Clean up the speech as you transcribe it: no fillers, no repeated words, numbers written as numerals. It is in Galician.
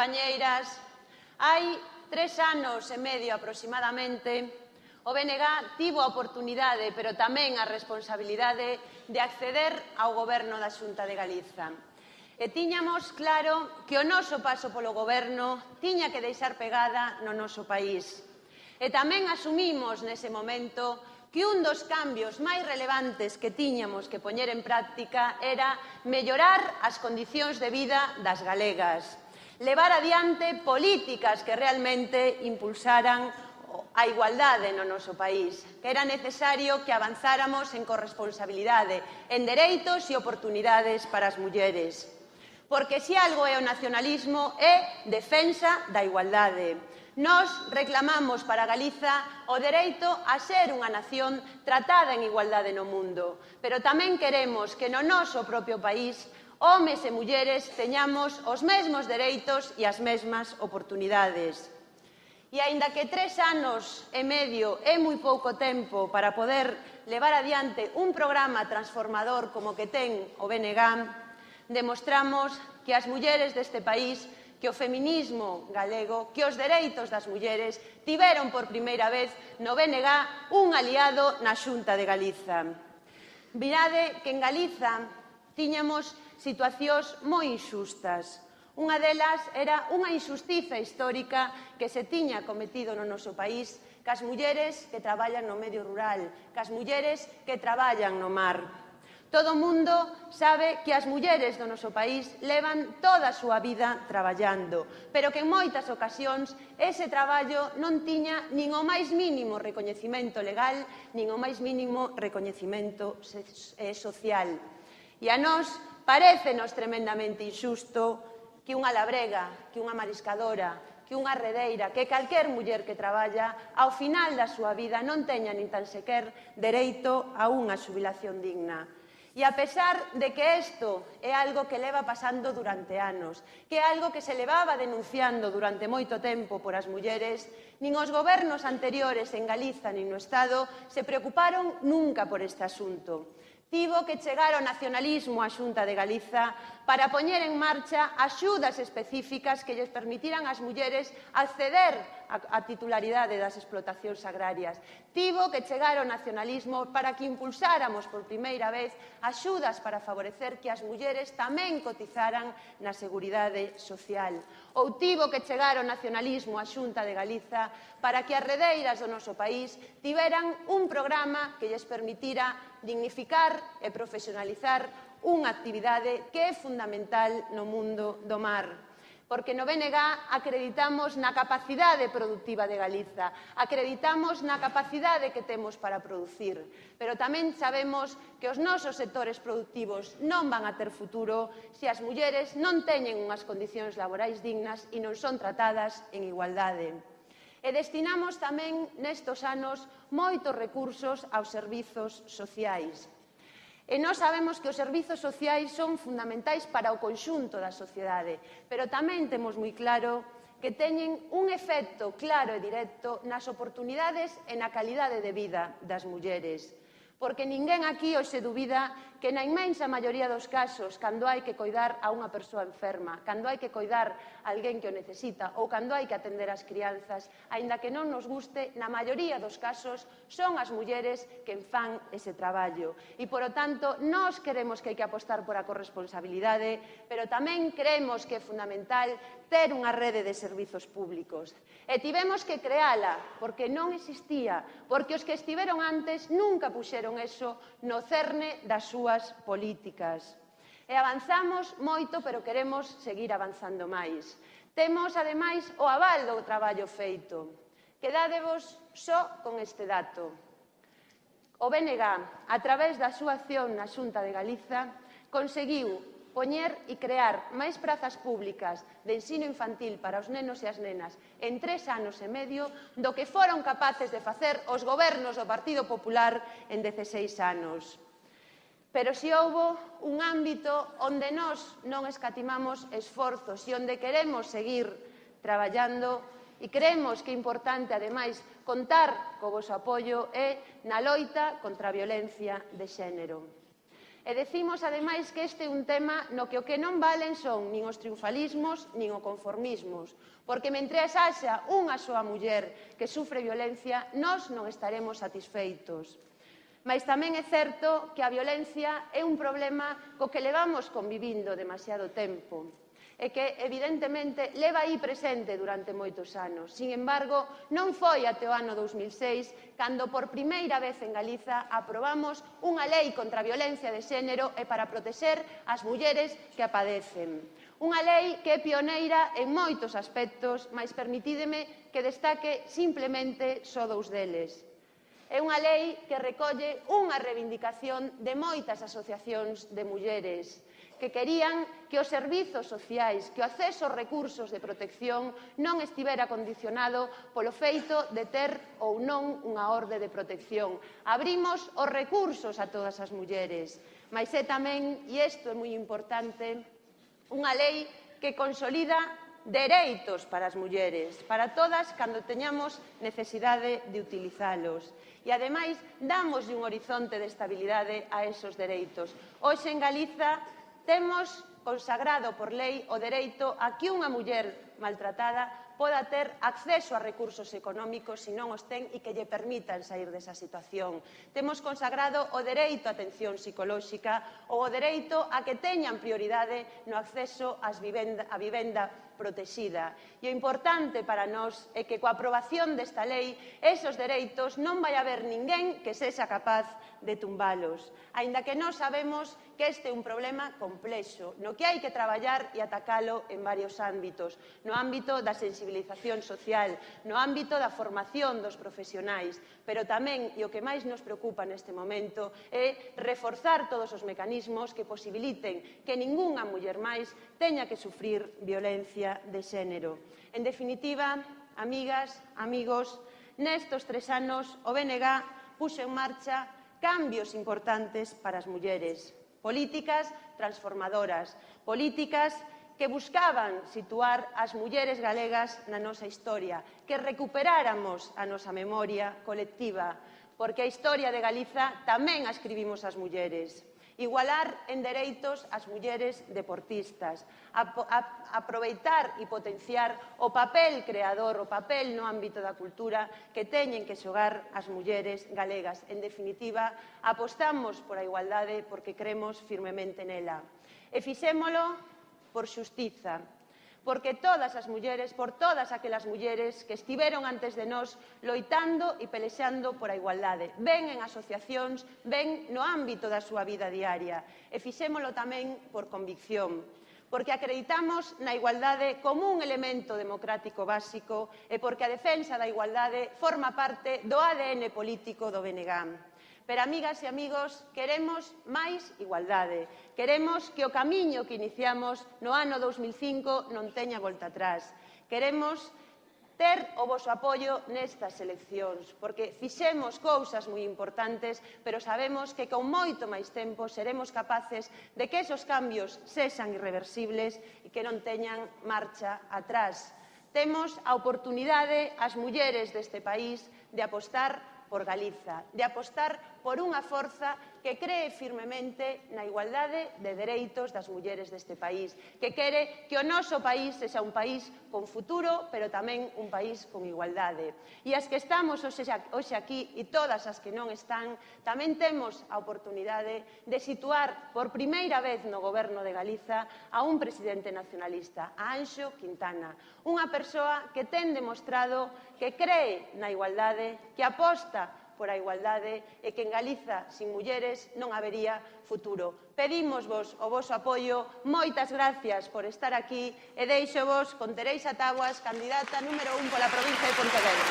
compañeiras, hai 3 anos e medio aproximadamente, o BNG tivo a oportunidade, pero tamén a responsabilidade de acceder ao Goberno da Xunta de Galiza. E tiñamos claro que o noso paso polo Goberno tiña que deixar pegada no noso país. E tamén asumimos nese momento que un dos cambios máis relevantes que tiñamos que poñer en práctica era mellorar as condicións de vida das galegas, levar adiante políticas que realmente impulsaran a igualdade no noso país, que era necesario que avanzáramos en corresponsabilidade, en dereitos e oportunidades para as mulleres. Porque se algo é o nacionalismo é defensa da igualdade. Nós reclamamos para Galiza o dereito a ser unha nación tratada en igualdade no mundo, pero tamén queremos que no noso propio país homes e mulleres teñamos os mesmos dereitos e as mesmas oportunidades. E aínda que 3 anos e medio é moi pouco tempo para poder levar adiante un programa transformador como que ten o BNG, demostramos que as mulleres deste país, que o feminismo galego, que os dereitos das mulleres tiveron por primeira vez no BNG un aliado na Xunta de Galiza. Mirade que en Galiza tiñamos situacións moi inxustas. Unha delas era unha injustiza histórica que se tiña cometido no noso país cas mulleres que traballan no medio rural, cas mulleres que traballan no mar. Todo o mundo sabe que as mulleres do noso país levan toda a súa vida traballando, pero que en moitas ocasións ese traballo non tiña nin o máis mínimo recoñecemento legal, nin o máis mínimo recoñecemento social. E a nós parécenos tremendamente injusto que unha labrega, que unha mariscadora, que unha redeira, que calquer muller que traballa, ao final da súa vida non teña nin tan sequer dereito a unha xubilación digna. E a pesar de que isto é algo que leva pasando durante anos, que é algo que se levaba denunciando durante moito tempo por as mulleres, nin os gobernos anteriores en Galiza nin no Estado se preocuparon nunca por este asunto. Tivo que chegar o nacionalismo á Xunta de Galiza para poñer en marcha axudas específicas que lles permitiran ás mulleres acceder á titularidade das explotacións agrarias. Tivo que chegar o nacionalismo para que impulsáramos por primeira vez axudas para favorecer que as mulleres tamén cotizaran na Seguridade Social. Ou tivo que chegar o nacionalismo á Xunta de Galiza para que as redeiras do noso país tiveran un programa que lles permitira dignificar e profesionalizar unha actividade que é fundamental no mundo do mar. Porque no BNG acreditamos na capacidade productiva de Galiza, acreditamos na capacidade que temos para producir, pero tamén sabemos que os nosos sectores productivos non van a ter futuro se as mulleres non teñen unhas condicións laborais dignas e non son tratadas en igualdade. E destinamos tamén nestos anos moitos recursos aos servizos sociais. E nós sabemos que os servizos sociais son fundamentais para o conxunto da sociedade, pero tamén temos moi claro que teñen un efecto claro e directo nas oportunidades e na calidade de vida das mulleres. Porque ninguén aquí hoxe dubida que na inmensa maioría dos casos, cando hai que coidar a unha persoa enferma, cando hai que coidar a alguén que o necesita ou cando hai que atender as crianzas, aínda que non nos guste, na maioría dos casos son as mulleres quen fan ese traballo. E, polo tanto, nós queremos que hai que apostar por a corresponsabilidade, pero tamén creemos que é fundamental ter unha rede de servizos públicos. E tivemos que creala, porque non existía, porque os que estiveron antes nunca puxeron eso no cerne das súas políticas. E avanzamos moito, pero queremos seguir avanzando máis. Temos, ademais, o aval do traballo feito. Quedádevos só con este dato. O BNG, a través da súa acción na Xunta de Galiza, conseguiu poñer e crear máis prazas públicas de ensino infantil para os nenos e as nenas en 3 anos e medio do que foron capaces de facer os gobernos do Partido Popular en 16 anos. Pero se houbo un ámbito onde nós non escatimamos esforzos e onde queremos seguir traballando e creemos que é importante, ademais, contar co voso apoio é na loita contra a violencia de xénero. E decimos, ademais, que este é un tema no que o que non valen son nin os triunfalismos nin o conformismos, porque mentres haxa unha soa muller que sufre violencia, nós non estaremos satisfeitos. Mais tamén é certo que a violencia é un problema co que levamos convivindo demasiado tempo e que, evidentemente, leva aí presente durante moitos anos. Sin embargo, non foi até o ano 2006 cando, por primeira vez en Galiza, aprobamos unha lei contra a violencia de xénero e para protexer as mulleres que a padecen. Unha lei que é pioneira en moitos aspectos, mas permitídeme que destaque simplemente só dous deles. É unha lei que recolle unha reivindicación de moitas asociacións de mulleres que querían que os servizos sociais, que o acceso aos recursos de protección non estivera condicionado polo feito de ter ou non unha orde de protección. Abrimos os recursos a todas as mulleres, mas é tamén, e isto é moi importante, unha lei que consolida dereitos para as mulleres, para todas cando teñamos necesidade de utilizalos. E, ademais, damoslle un horizonte de estabilidade a esos dereitos. Hoxe, en Galiza, temos consagrado por lei o dereito a que unha muller maltratada poda ter acceso a recursos económicos se non os ten e que lle permitan sair desa situación. Temos consagrado o dereito a atención psicolóxica ou o dereito a que teñan prioridade no acceso á vivenda protexida. E o importante para nós é que coa aprobación desta lei esos dereitos non vai haber ninguén que sexa capaz de tumbalos, aínda que nós sabemos que este é un problema complexo, no que hai que traballar e atacalo en varios ámbitos, no ámbito da sensibilización social, no ámbito da formación dos profesionais, pero tamén, e o que máis nos preocupa neste momento, é reforzar todos os mecanismos que posibiliten que ningunha muller máis teña que sufrir violencia de xénero. En definitiva, amigas, amigos, nestos 3 anos o BNG puxo en marcha cambios importantes para as mulleres, políticas transformadoras, políticas que buscaban situar as mulleres galegas na nosa historia, que recuperáramos a nosa memoria colectiva, porque a historia de Galiza tamén a escribimos as mulleres. Igualar en dereitos as mulleres deportistas, aproveitar e potenciar o papel creador, o papel no ámbito da cultura que teñen que xogar as mulleres galegas. En definitiva, apostamos por a igualdade porque cremos firmemente nela. E fixémolo por xustiza, porque todas as mulleres, por todas aquelas mulleres que estiveron antes de nós loitando e pelexando por a igualdade, ben en asociacións, ben no ámbito da súa vida diaria. E fixémolo tamén por convicción, porque acreditamos na igualdade como un elemento democrático básico e porque a defensa da igualdade forma parte do ADN político do BNG. Pero, amigas e amigos, queremos máis igualdade. Queremos que o camiño que iniciamos no ano 2005 non teña volta atrás. Queremos ter o voso apoio nestas eleccións, porque fixemos cousas moi importantes, pero sabemos que con moito máis tempo seremos capaces de que esos cambios sexan irreversibles e que non teñan marcha atrás. Temos a oportunidade, as mulleres deste país, de apostar por Galiza, de apostar por unha forza que cree firmemente na igualdade de dereitos das mulleres deste país, que quere que o noso país sexa un país con futuro, pero tamén un país con igualdade. E as que estamos hoxe aquí e todas as que non están, tamén temos a oportunidade de situar por primeira vez no goberno de Galiza a un presidente nacionalista, a Anxo Quintana, unha persoa que ten demostrado que cree na igualdade, que aposta por a igualdade e que en Galiza, sin mulleres, non habería futuro. Pedímosvos o voso apoio, moitas gracias por estar aquí e deixovos con Teresa Taboas, candidata número 1 pola provincia de Pontevedra.